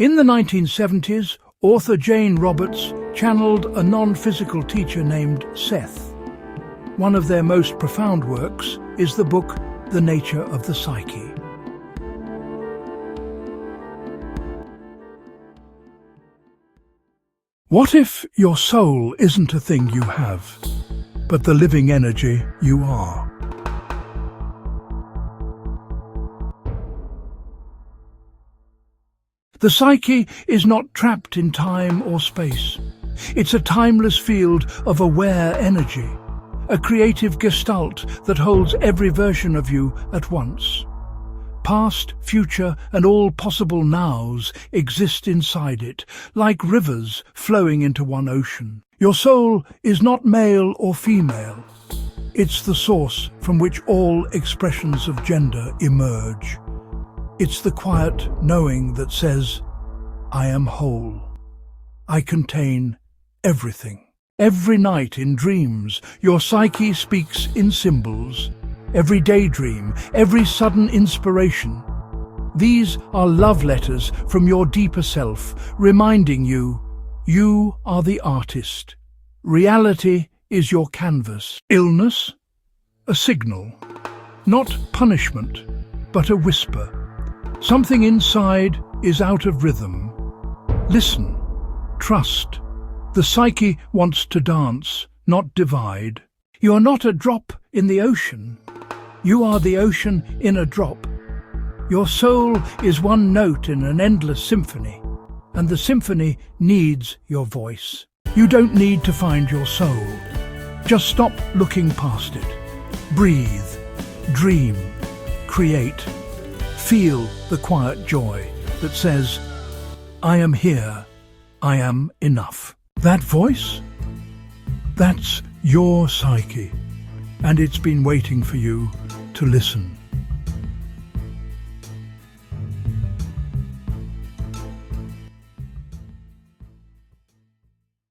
In the 1970s, author Jane Roberts channeled a non-physical teacher named Seth. One of their most profound works is the book The Nature of the Psyche. What if your soul isn't a thing you have, but the living energy you are? The psyche is not trapped in time or space. It's a timeless field of aware energy, a creative gestalt that holds every version of you at once. Past, future, and all possible nows exist inside it, like rivers flowing into one ocean. Your soul is not male or female. It's the source from which all expressions of gender emerge. It's the quiet knowing that says, I am whole. I contain everything. Every night in dreams, your psyche speaks in symbols. Every daydream, every sudden inspiration. These are love letters from your deeper self, reminding you, you are the artist. Reality is your canvas. Illness? A signal. Not punishment, but a whisper. Something inside is out of rhythm. Listen. Trust. The psyche wants to dance, not divide. You are not a drop in the ocean. You are the ocean in a drop. Your soul is one note in an endless symphony, and the symphony needs your voice. You don't need to find your soul. Just stop looking past it. Breathe, dream, create. Feel the quiet joy that says, I am here, I am enough. That voice? That's your psyche, and it's been waiting for you to listen.